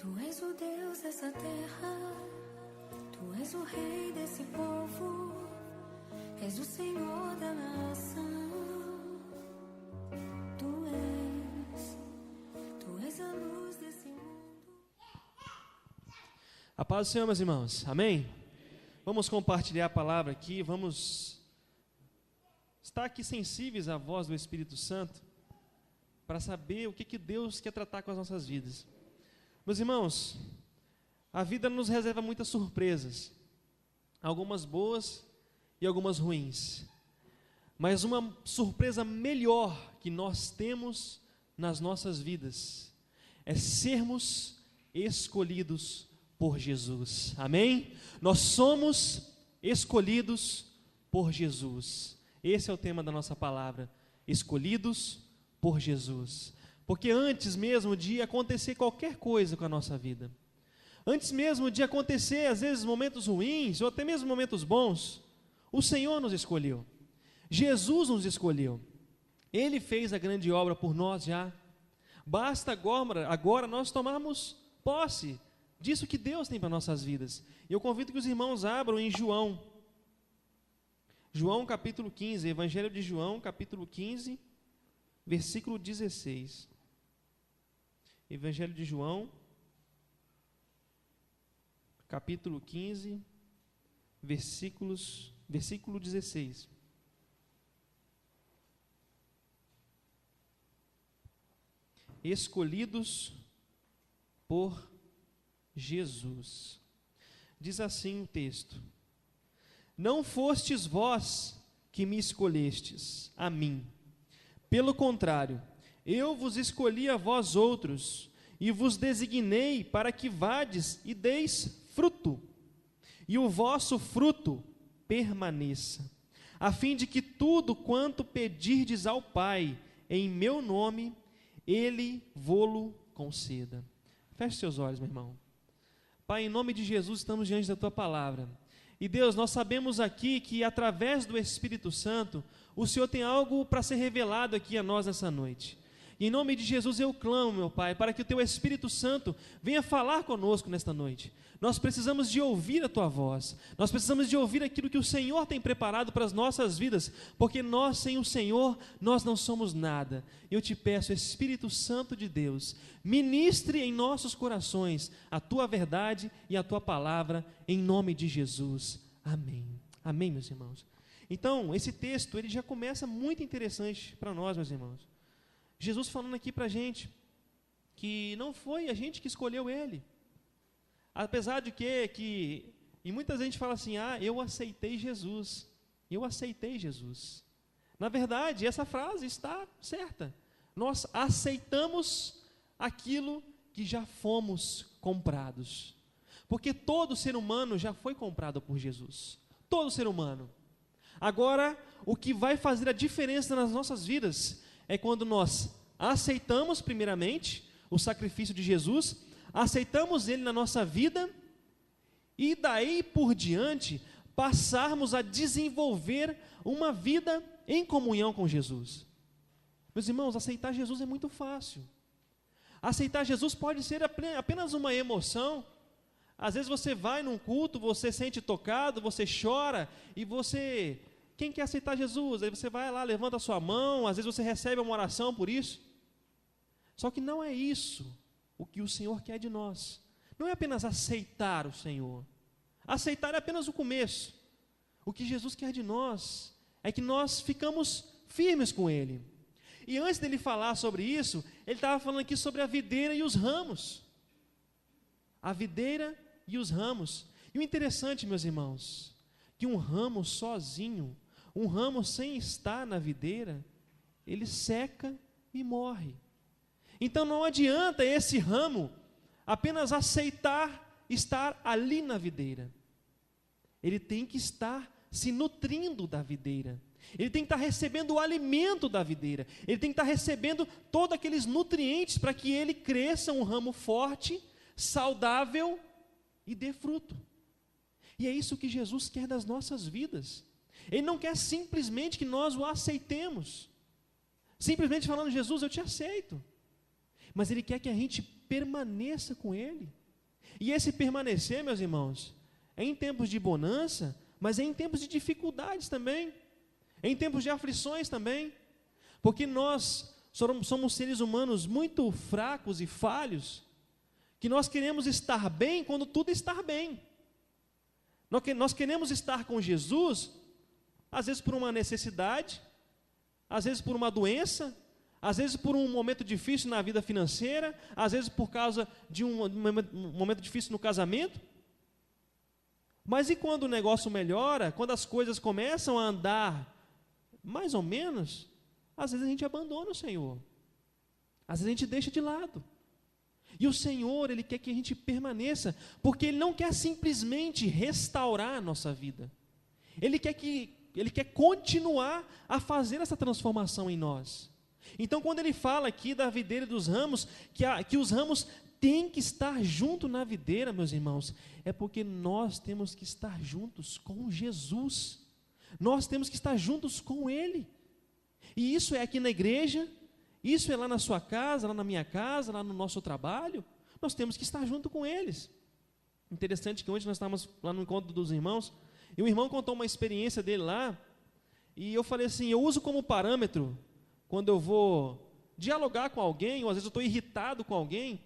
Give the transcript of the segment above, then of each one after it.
Tu és o Deus dessa terra, Tu és o Rei desse povo, és o Senhor da nação. Tu és a luz desse mundo. A paz do Senhor, meus irmãos, amém? Vamos compartilhar a palavra aqui, vamos estar aqui sensíveis à voz do Espírito Santo, para saber o que Deus quer tratar com as nossas vidas. Meus irmãos, a vida nos reserva muitas surpresas, algumas boas e algumas ruins, mas uma surpresa melhor que nós temos nas nossas vidas é sermos escolhidos por Jesus, amém? Nós somos escolhidos por Jesus. Esse é o tema da nossa palavra, escolhidos por Jesus. Porque antes mesmo de acontecer qualquer coisa com a nossa vida, antes mesmo de acontecer às vezes momentos ruins, ou até mesmo momentos bons, o Senhor nos escolheu, Jesus nos escolheu, Ele fez a grande obra por nós já. Basta agora nós tomarmos posse disso que Deus tem para nossas vidas. E eu convido que os irmãos abram em João capítulo 15, Evangelho de João capítulo 15, versículo 16. Evangelho de João, capítulo 15, versículo 16. Escolhidos por Jesus. Diz assim o texto: não fostes vós que me escolhestes a mim, pelo contrário, eu vos escolhi a vós outros, e vos designei para que vades e deis fruto, e o vosso fruto permaneça, a fim de que tudo quanto pedirdes ao Pai em meu nome, Ele vô-lo conceda. Feche seus olhos, meu irmão. Pai, em nome de Jesus, estamos diante da Tua palavra. E Deus, nós sabemos aqui que através do Espírito Santo, o Senhor tem algo para ser revelado aqui a nós nessa noite. E em nome de Jesus eu clamo, meu Pai, para que o Teu Espírito Santo venha falar conosco nesta noite. Nós precisamos de ouvir a Tua voz, nós precisamos de ouvir aquilo que o Senhor tem preparado para as nossas vidas, porque nós sem o Senhor, nós não somos nada. Eu te peço, Espírito Santo de Deus, ministre em nossos corações a Tua verdade e a Tua palavra, em nome de Jesus. Amém. Amém, meus irmãos. Então, esse texto, ele já começa muito interessante para nós, meus irmãos. Jesus falando aqui para a gente, que não foi a gente que escolheu Ele, apesar de que e muita gente fala assim, eu aceitei Jesus, na verdade, essa frase está certa, nós aceitamos aquilo que já fomos comprados, porque todo ser humano já foi comprado por Jesus, todo ser humano. Agora, o que vai fazer a diferença nas nossas vidas é quando nós aceitamos primeiramente o sacrifício de Jesus, aceitamos Ele na nossa vida e daí por diante passarmos a desenvolver uma vida em comunhão com Jesus. Meus irmãos, aceitar Jesus é muito fácil. Aceitar Jesus pode ser apenas uma emoção. Às vezes você vai num culto, você sente tocado, você chora e você... Quem quer aceitar Jesus? Aí você vai lá, levanta a sua mão, às vezes você recebe uma oração por isso. Só que não é isso o que o Senhor quer de nós. Não é apenas aceitar o Senhor. Aceitar é apenas o começo. O que Jesus quer de nós é que nós ficamos firmes com Ele. E antes dele falar sobre isso, ele estava falando aqui sobre a videira e os ramos. A videira e os ramos. E o interessante, meus irmãos, que um ramo sozinho, um ramo sem estar na videira, ele seca e morre. Então não adianta esse ramo apenas aceitar estar ali na videira. Ele tem que estar se nutrindo da videira. Ele tem que estar recebendo o alimento da videira. Ele tem que estar recebendo todos aqueles nutrientes para que ele cresça um ramo forte, saudável e dê fruto. E é isso que Jesus quer das nossas vidas. Ele não quer simplesmente que nós o aceitemos, simplesmente falando, Jesus, eu te aceito. Mas Ele quer que a gente permaneça com Ele, E esse permanecer, meus irmãos, é em tempos de bonança, mas é em tempos de dificuldades também, é em tempos de aflições também, porque nós somos seres humanos muito fracos e falhos, que nós queremos estar bem quando tudo está bem. Nós queremos estar com Jesus, às vezes por uma necessidade, às vezes por uma doença, às vezes por um momento difícil na vida financeira, às vezes por causa de um momento difícil no casamento. Mas e quando o negócio melhora, quando as coisas começam a andar mais ou menos, às vezes a gente abandona o Senhor, às vezes a gente deixa de lado. E o Senhor, Ele quer que a gente permaneça, porque Ele não quer simplesmente restaurar a nossa vida, Ele quer continuar a fazer essa transformação em nós. Então, quando Ele fala aqui da videira e dos ramos, que os ramos têm que estar junto na videira, meus irmãos, é porque nós temos que estar juntos com Jesus, nós temos que estar juntos com Ele, e isso é aqui na igreja, isso é lá na sua casa, lá na minha casa, lá no nosso trabalho, nós temos que estar junto com eles. Interessante que ontem nós estávamos lá no encontro dos irmãos, e o irmão contou uma experiência dele lá, e eu falei assim, eu uso como parâmetro, quando eu vou dialogar com alguém, ou às vezes eu estou irritado com alguém,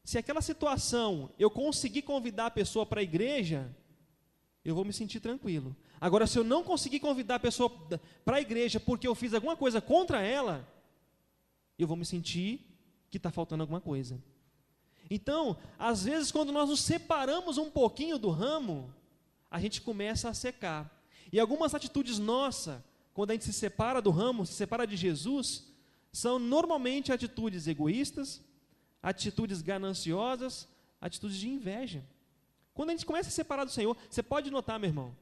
se aquela situação eu conseguir convidar a pessoa para a igreja, eu vou me sentir tranquilo. Agora, se eu não conseguir convidar a pessoa para a igreja porque eu fiz alguma coisa contra ela, eu vou me sentir que está faltando alguma coisa. Então, às vezes, quando nós nos separamos um pouquinho do ramo, a gente começa a secar. E algumas atitudes nossas, quando a gente se separa do ramo, se separa de Jesus, são normalmente atitudes egoístas, atitudes gananciosas, atitudes de inveja. Quando a gente começa a se separar do Senhor, você pode notar, meu irmão,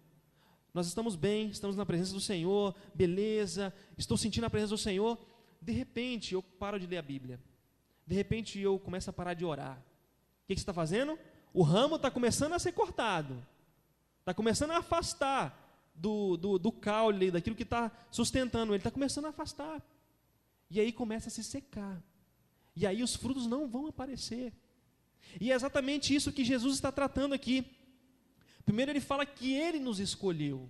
nós estamos bem, estamos na presença do Senhor, beleza, estou sentindo a presença do Senhor, de repente eu paro de ler a Bíblia, de repente eu começo a parar de orar. O que você está fazendo? O ramo está começando a ser cortado, está começando a afastar do caule, daquilo que está sustentando ele, está começando a afastar, e aí começa a se secar, e aí os frutos não vão aparecer, e é exatamente isso que Jesus está tratando aqui. Primeiro ele fala que Ele nos escolheu,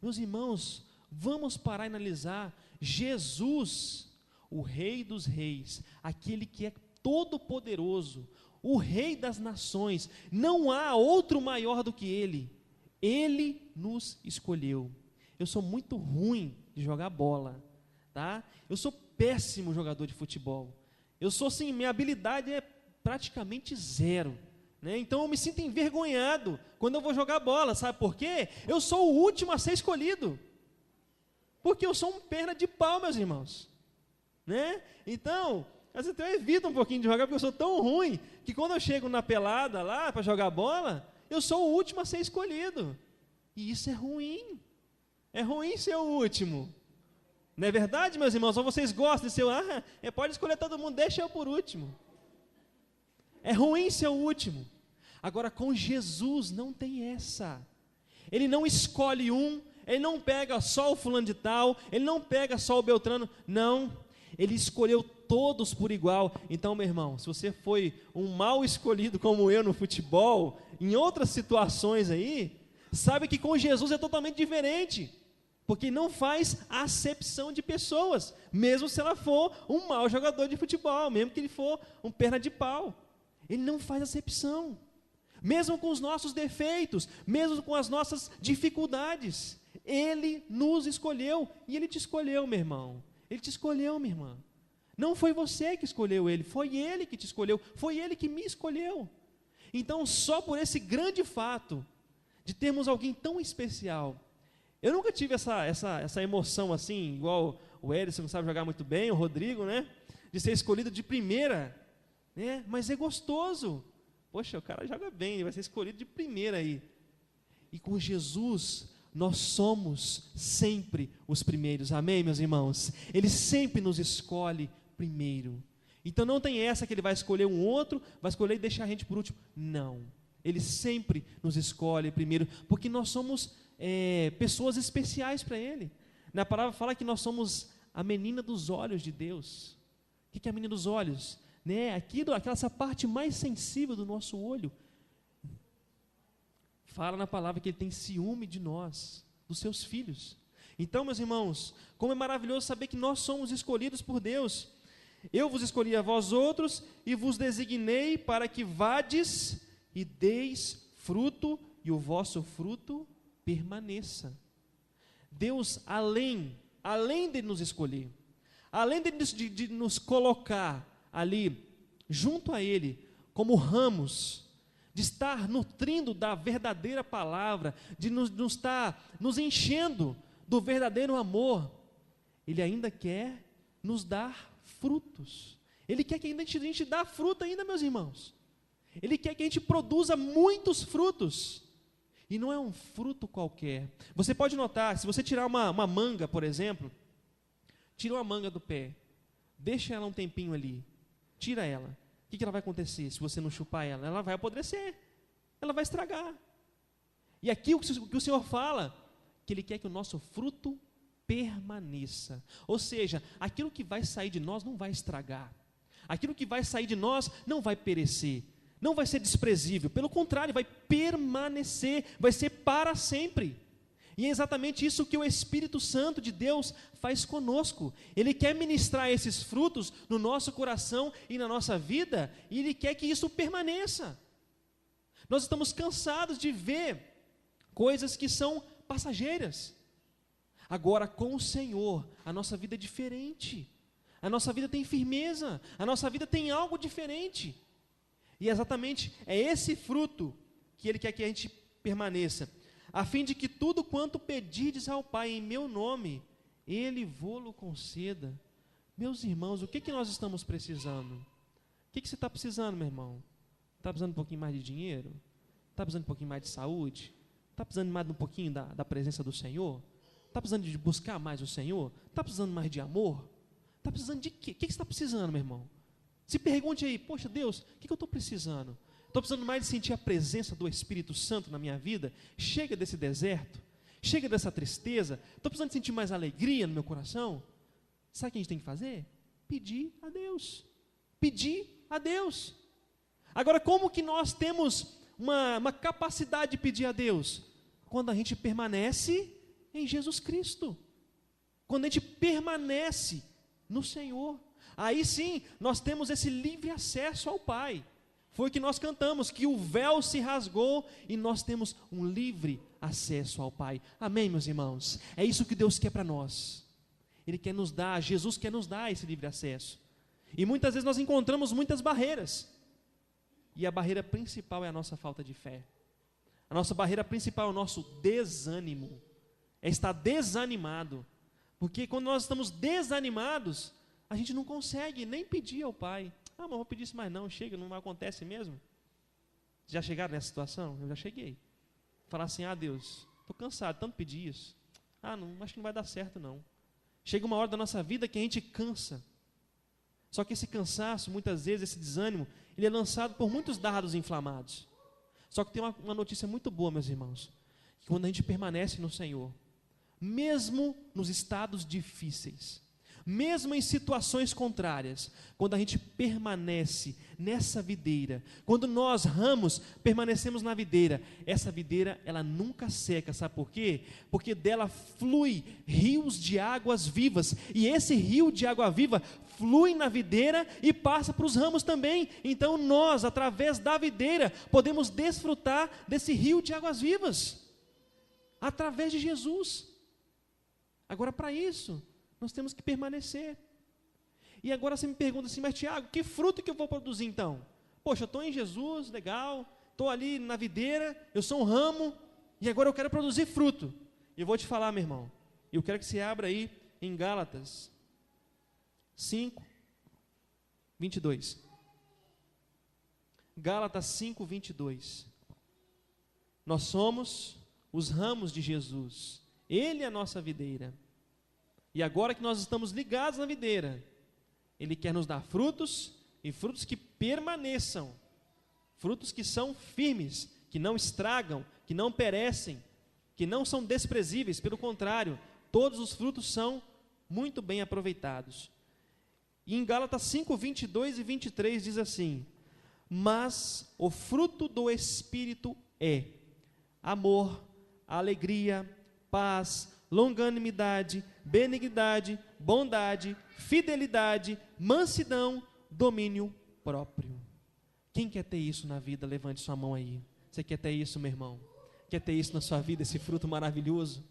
meus irmãos, vamos parar e analisar, Jesus, o Rei dos Reis, aquele que é todo-poderoso, o Rei das nações, não há outro maior do que Ele nos escolheu. Eu sou muito ruim de jogar bola, tá? Eu sou péssimo jogador de futebol, eu sou assim, minha habilidade é praticamente zero, né? Então eu me sinto envergonhado quando eu vou jogar bola, sabe por quê? Eu sou o último a ser escolhido, porque eu sou um perna de pau, meus irmãos, né? Então, às vezes eu evito um pouquinho de jogar, porque eu sou tão ruim, que quando eu chego na pelada lá, para jogar bola, eu sou o último a ser escolhido, e isso é ruim ser o último, não é verdade, meus irmãos? Ou vocês gostam de ser, pode escolher todo mundo, deixa eu por último, é ruim ser o último. Agora com Jesus não tem essa, Ele não escolhe Ele não pega só o fulano de tal, Ele não pega só o Beltrano, não, Ele escolheu todos por igual. Então, meu irmão, se você foi um mal escolhido como eu no futebol, em outras situações aí, sabe que com Jesus é totalmente diferente, porque não faz acepção de pessoas, mesmo se ela for um mau jogador de futebol, mesmo que ele for um perna de pau, Ele não faz acepção, mesmo com os nossos defeitos, mesmo com as nossas dificuldades, Ele nos escolheu, e Ele te escolheu, meu irmão, Ele te escolheu, minha irmã, não foi você que escolheu Ele, foi Ele que te escolheu, foi Ele que me escolheu. Então, só por esse grande fato, de termos alguém tão especial, eu nunca tive essa emoção assim, igual o Edson, que sabe jogar muito bem, o Rodrigo, né, de ser escolhido de primeira, né, mas é gostoso, poxa, o cara joga bem, ele vai ser escolhido de primeira aí, e com Jesus, nós somos sempre os primeiros, amém, meus irmãos? Ele sempre nos escolhe primeiro, então não tem essa que Ele vai escolher um outro, vai escolher e deixar a gente por último, não, Ele sempre nos escolhe primeiro, porque nós somos pessoas especiais para Ele. Na palavra fala que nós somos a menina dos olhos de Deus. O que é a menina dos olhos? né? Essa parte mais sensível do nosso olho. Fala na palavra que Ele tem ciúme de nós, dos seus filhos. Então, meus irmãos, como é maravilhoso saber que nós somos escolhidos por Deus. Eu vos escolhi a vós outros e vos designei para que vades e deis fruto e o vosso fruto permaneça. Deus, além de nos escolher, além de nos colocar ali junto a Ele, como ramos, de estar nutrindo da verdadeira palavra, de nos estar nos enchendo do verdadeiro amor, Ele ainda quer nos dar frutos. Ele quer que a gente dê fruto ainda, meus irmãos. Ele quer que a gente produza muitos frutos. E não é um fruto qualquer. Você pode notar, se você tirar uma manga, por exemplo, tira uma manga do pé, deixa ela um tempinho ali, tira ela. O que ela vai acontecer se você não chupar ela? Ela vai apodrecer, ela vai estragar. E aqui o que o Senhor fala, que Ele quer que o nosso fruto permaneça. Ou seja, aquilo que vai sair de nós não vai estragar. Aquilo que vai sair de nós não vai perecer. Não vai ser desprezível, pelo contrário, vai permanecer, vai ser para sempre. E é exatamente isso que o Espírito Santo de Deus faz conosco. Ele quer ministrar esses frutos no nosso coração e na nossa vida, e Ele quer que isso permaneça. Nós estamos cansados de ver coisas que são passageiras. Agora, com o Senhor, a nossa vida é diferente. A nossa vida tem firmeza, a nossa vida tem algo diferente. E exatamente é esse fruto que Ele quer que a gente permaneça, a fim de que tudo quanto pedirdes ao Pai em meu nome, Ele vô-lo conceda. Meus irmãos, o que nós estamos precisando? O que você está precisando, meu irmão? Está precisando um pouquinho mais de dinheiro? Está precisando um pouquinho mais de saúde? Está precisando mais um pouquinho da presença do Senhor? Está precisando de buscar mais o Senhor? Está precisando mais de amor? Está precisando de quê? O que você está precisando, meu irmão? Se pergunte aí, poxa Deus, o que eu estou precisando? Estou precisando mais de sentir a presença do Espírito Santo na minha vida? Chega desse deserto, chega dessa tristeza, estou precisando de sentir mais alegria no meu coração? Sabe o que a gente tem que fazer? Pedir a Deus. Pedir a Deus. Agora, como que nós temos uma capacidade de pedir a Deus? Quando a gente permanece em Jesus Cristo. Quando a gente permanece no Senhor. Aí sim, nós temos esse livre acesso ao Pai. Foi o que nós cantamos, que o véu se rasgou e nós temos um livre acesso ao Pai. Amém, meus irmãos? É isso que Deus quer para nós. Ele quer nos dar, Jesus quer nos dar esse livre acesso. E muitas vezes nós encontramos muitas barreiras. E a barreira principal é a nossa falta de fé. A nossa barreira principal é o nosso desânimo. É estar desanimado. Porque quando nós estamos desanimados, a gente não consegue nem pedir ao Pai. Ah, mas vou pedir isso mais não, chega, não acontece mesmo. Já chegaram nessa situação? Eu já cheguei. Falar assim, Deus, estou cansado, tanto pedir isso. Não, acho que não vai dar certo não. Chega uma hora da nossa vida que a gente cansa. Só que esse cansaço, muitas vezes, esse desânimo, ele é lançado por muitos dardos inflamados. Só que tem uma notícia muito boa, meus irmãos. Que quando a gente permanece no Senhor, mesmo nos estados difíceis, mesmo em situações contrárias, quando a gente permanece nessa videira, quando nós ramos permanecemos na videira, essa videira ela nunca seca, sabe por quê? Porque dela flui rios de águas vivas, e esse rio de água viva flui na videira e passa para os ramos também. Então nós, através da videira, podemos desfrutar desse rio de águas vivas, através de Jesus. Agora, para isso, nós temos que permanecer. E agora você me pergunta assim, mas Tiago, que fruto que eu vou produzir então? Poxa, eu estou em Jesus, legal, estou ali na videira, eu sou um ramo, e agora eu quero produzir fruto. E eu vou te falar, meu irmão, eu quero que você abra aí em Gálatas 5, 22. Gálatas 5, 22. Nós somos os ramos de Jesus, Ele é a nossa videira. E agora que nós estamos ligados na videira, Ele quer nos dar frutos, e frutos que permaneçam, frutos que são firmes, que não estragam, que não perecem, que não são desprezíveis, pelo contrário, todos os frutos são muito bem aproveitados. E em Gálatas 5, 22 e 23 diz assim: mas o fruto do Espírito é amor, alegria, paz, longanimidade, benignidade, bondade, fidelidade, mansidão, domínio próprio. Quem quer ter isso na vida? Levante sua mão aí. Você quer ter isso, meu irmão? Quer ter isso na sua vida, esse fruto maravilhoso?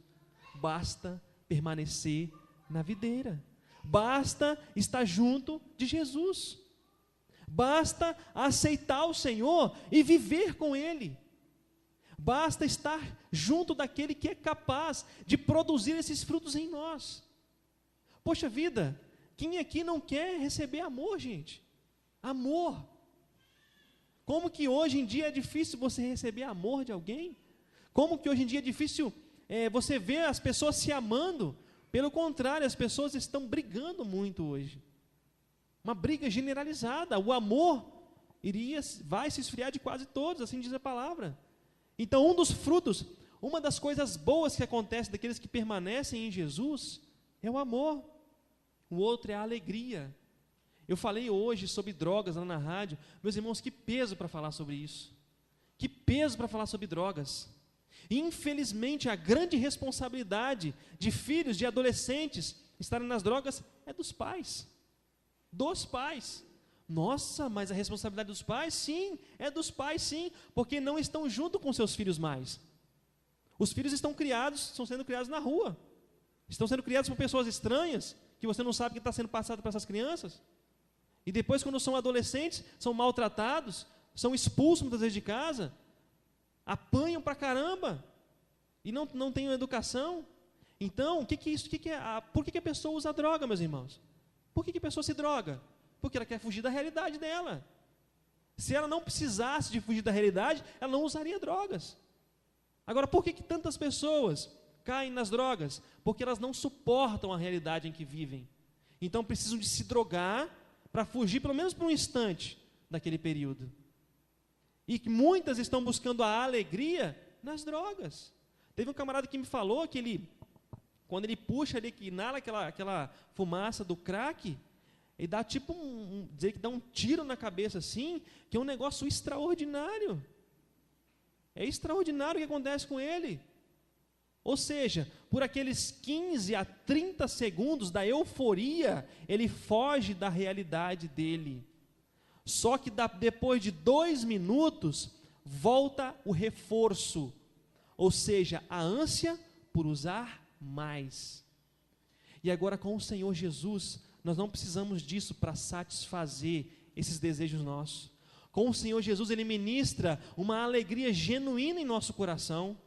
Basta permanecer na videira. Basta estar junto de Jesus. Basta aceitar o Senhor e viver com Ele. Basta estar junto daquele que é capaz de produzir esses frutos em nós. Poxa vida, quem aqui não quer receber amor, gente? Amor. Como que hoje em dia é difícil você receber amor de alguém? Como que hoje em dia é difícil você ver as pessoas se amando? Pelo contrário, as pessoas estão brigando muito hoje. Uma briga generalizada. O amor vai se esfriar de quase todos, assim diz a palavra. Então, um dos frutos, uma das coisas boas que acontece daqueles que permanecem em Jesus, é o amor. O outro é a alegria. Eu falei hoje sobre drogas lá na rádio. Meus irmãos, que peso para falar sobre isso. Que peso para falar sobre drogas. Infelizmente, a grande responsabilidade de filhos, de adolescentes estarem nas drogas é dos pais. Dos pais. Nossa, mas a responsabilidade dos pais? Sim, é dos pais sim, porque não estão junto com seus filhos mais. Os filhos estão sendo criados na rua. Estão sendo criados por pessoas estranhas, que você não sabe o que está sendo passado para essas crianças. E depois, quando são adolescentes, são maltratados, são expulsos muitas vezes de casa, apanham pra caramba, e não têm educação. Então, por que a pessoa usa droga, meus irmãos? Por que a pessoa se droga? Porque ela quer fugir da realidade dela. Se ela não precisasse de fugir da realidade, ela não usaria drogas. Agora, por que tantas pessoas caem nas drogas? Porque elas não suportam a realidade em que vivem. Então precisam de se drogar para fugir, pelo menos por um instante, daquele período. E que muitas estão buscando a alegria nas drogas. Teve um camarada que me falou que quando ele puxa ali, que inala aquela fumaça do crack, ele dá tipo dizer que dá um tiro na cabeça assim, que é um negócio extraordinário. É extraordinário o que acontece com ele. Ou seja, por aqueles 15 a 30 segundos da euforia, ele foge da realidade dele. Só que depois de 2 minutos, volta o reforço. Ou seja, a ânsia por usar mais. E agora com o Senhor Jesus, nós não precisamos disso para satisfazer esses desejos nossos. Com o Senhor Jesus, Ele ministra uma alegria genuína em nosso coração.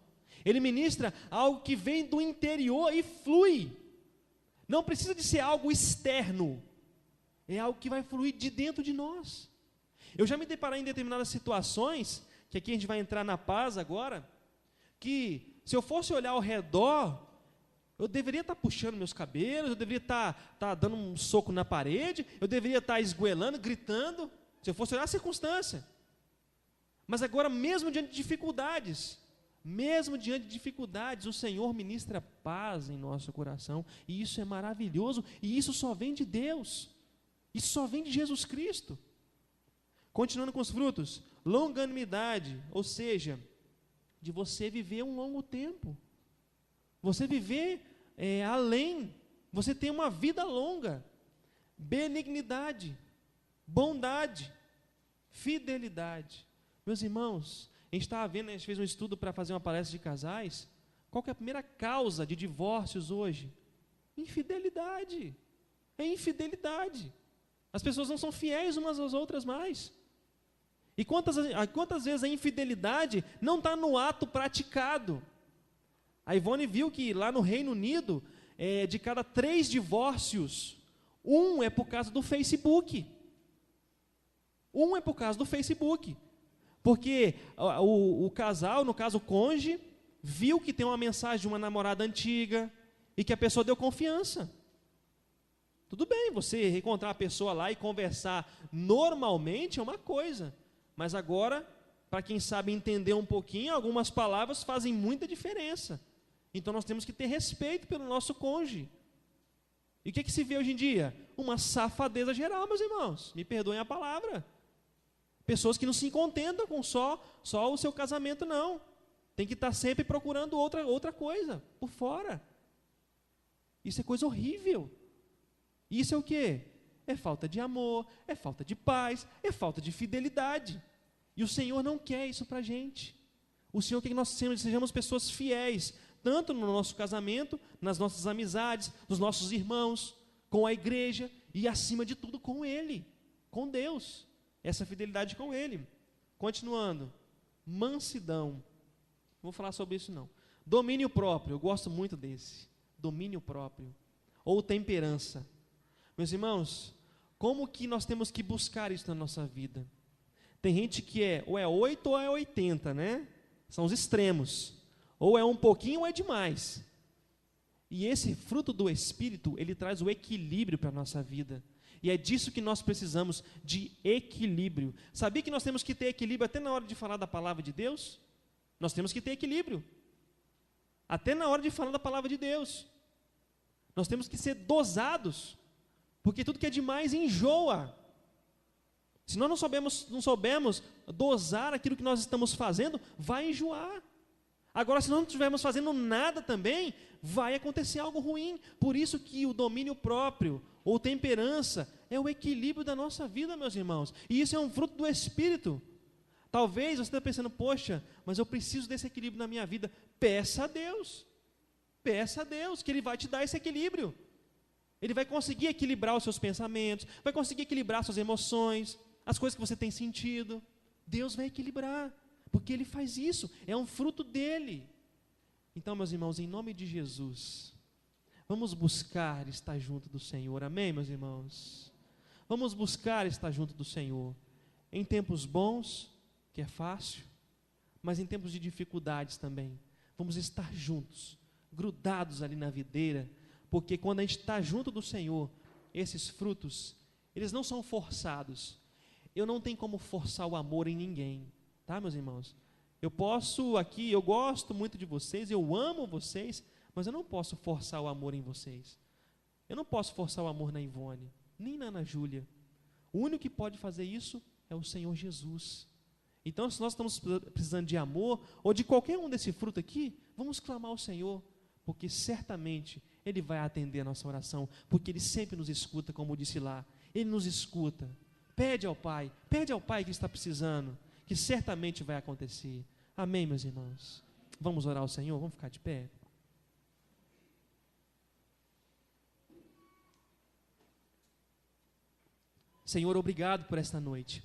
Ele ministra algo que vem do interior e flui. Não precisa de ser algo externo. É algo que vai fluir de dentro de nós. Eu já me deparei em determinadas situações, que aqui a gente vai entrar na paz agora, que se eu fosse olhar ao redor, eu deveria estar puxando meus cabelos, eu deveria estar dando um soco na parede, eu deveria estar esgoelando, gritando, se eu fosse olhar a circunstância. Mas agora, mesmo diante de dificuldades, o Senhor ministra paz em nosso coração, e isso é maravilhoso, e isso só vem de Deus, isso só vem de Jesus Cristo. Continuando com os frutos, longanimidade, ou seja, de você viver um longo tempo, você viver além, você tem uma vida longa. Benignidade, bondade, fidelidade. Meus irmãos, a gente estava vendo, a gente fez um estudo para fazer uma palestra de casais. Qual que é a primeira causa de divórcios hoje? Infidelidade. É infidelidade. As pessoas não são fiéis umas às outras mais. E quantas vezes a infidelidade não está no ato praticado? A Ivone viu que lá no Reino Unido, de cada 3 divórcios, 1 é por causa do Facebook. 1 é por causa do Facebook. Porque o casal, no caso o cônjuge, viu que tem uma mensagem de uma namorada antiga e que a pessoa deu confiança. Tudo bem, você encontrar a pessoa lá e conversar normalmente é uma coisa, mas agora, para quem sabe entender um pouquinho, algumas palavras fazem muita diferença. Então nós temos que ter respeito pelo nosso cônjuge. E o que se vê hoje em dia? uma safadeza geral, meus irmãos. Me perdoem a palavra. Pessoas que não se contentam com só o seu casamento, não. Tem que estar sempre procurando outra coisa por fora. Isso é coisa horrível. Isso é o quê? É falta de amor, é falta de paz, é falta de fidelidade. E o Senhor não quer isso para a gente. O Senhor quer que nós sejamos pessoas fiéis, tanto no nosso casamento, nas nossas amizades, nos nossos irmãos, com a igreja e, acima de tudo, com Ele, com Deus. Essa fidelidade com Ele. Continuando. Mansidão. Não vou falar sobre isso, não. Domínio próprio. Eu gosto muito desse. Domínio próprio. Ou temperança. Meus irmãos, como que nós temos que buscar isso na nossa vida? Tem gente que ou é 8 ou é 80, né? São os extremos. Ou é um pouquinho ou é demais. E esse fruto do Espírito, ele traz o equilíbrio para a nossa vida. E é disso que nós precisamos, de equilíbrio. Sabia que nós temos que ter equilíbrio até na hora de falar da palavra de Deus? Nós temos que ter equilíbrio. Até na hora de falar da palavra de Deus. Nós temos que ser dosados. Porque tudo que é demais enjoa. Se nós não soubermos dosar aquilo que nós estamos fazendo, vai enjoar. Agora, se nós não estivermos fazendo nada também, vai acontecer algo ruim. Por isso que o domínio próprio, ou temperança, é o equilíbrio da nossa vida, meus irmãos. E isso é um fruto do Espírito. Talvez você esteja pensando, poxa, mas eu preciso desse equilíbrio na minha vida. Peça a Deus. Peça a Deus, que Ele vai te dar esse equilíbrio. Ele vai conseguir equilibrar os seus pensamentos, vai conseguir equilibrar suas emoções, as coisas que você tem sentido. Deus vai equilibrar, porque Ele faz isso, é um fruto dEle. Então, meus irmãos, em nome de Jesus, vamos buscar estar junto do Senhor, amém, meus irmãos? Vamos buscar estar junto do Senhor, em tempos bons, que é fácil, mas em tempos de dificuldades também. Vamos estar juntos, grudados ali na videira, porque quando a gente está junto do Senhor, esses frutos, eles não são forçados. Eu não tenho como forçar o amor em ninguém, tá, meus irmãos? Eu posso aqui, eu gosto muito de vocês, eu amo vocês, mas eu não posso forçar o amor em vocês. Eu não posso forçar o amor na Ivone, nem na Ana Júlia. O único que pode fazer isso é o Senhor Jesus. Então, se nós estamos precisando de amor, ou de qualquer um desse fruto aqui, vamos clamar ao Senhor, porque certamente Ele vai atender a nossa oração, porque Ele sempre nos escuta, como disse lá. Ele nos escuta. Pede ao Pai que está precisando, que certamente vai acontecer. Amém, meus irmãos? Vamos orar ao Senhor? Vamos ficar de pé? Senhor, obrigado por esta noite.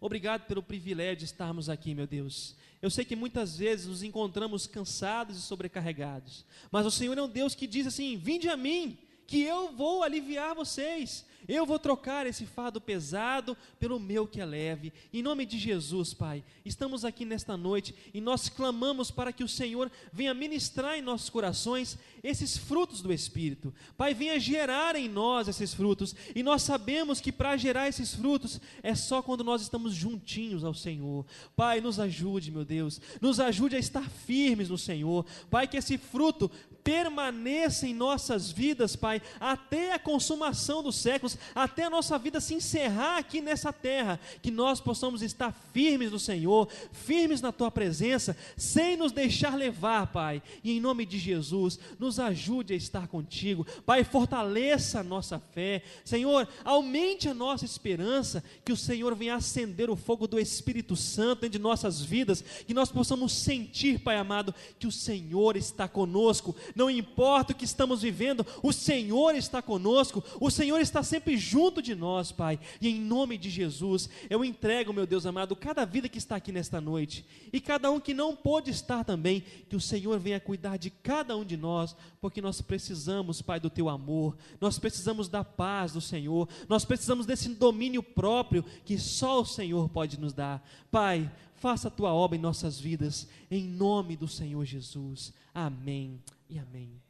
Obrigado pelo privilégio de estarmos aqui, meu Deus. Eu sei que muitas vezes nos encontramos cansados e sobrecarregados, mas o Senhor é um Deus que diz assim: vinde a mim, que eu vou aliviar vocês. Eu vou trocar esse fardo pesado pelo meu que é leve. Em nome de Jesus, Pai, estamos aqui nesta noite e nós clamamos para que o Senhor venha ministrar em nossos corações esses frutos do Espírito. Pai, venha gerar em nós esses frutos. E nós sabemos que para gerar esses frutos é só quando nós estamos juntinhos ao Senhor. Pai, nos ajude, meu Deus. Nos ajude a estar firmes no Senhor. Pai, que esse fruto permaneça em nossas vidas, Pai, até a consumação dos séculos, até a nossa vida se encerrar aqui nessa terra, que nós possamos estar firmes no Senhor, firmes na Tua presença, sem nos deixar levar, Pai, e em nome de Jesus, nos ajude a estar contigo, Pai, fortaleça a nossa fé, Senhor, aumente a nossa esperança, que o Senhor venha acender o fogo do Espírito Santo dentro de nossas vidas, que nós possamos sentir, Pai amado, que o Senhor está conosco. Não importa o que estamos vivendo, o Senhor está conosco, o Senhor está sempre junto de nós, Pai, e em nome de Jesus, eu entrego, meu Deus amado, cada vida que está aqui nesta noite, e cada um que não pôde estar também, que o Senhor venha cuidar de cada um de nós, porque nós precisamos, Pai, do Teu amor, nós precisamos da paz do Senhor, nós precisamos desse domínio próprio, que só o Senhor pode nos dar. Pai, faça a Tua obra em nossas vidas, em nome do Senhor Jesus, amém e amém.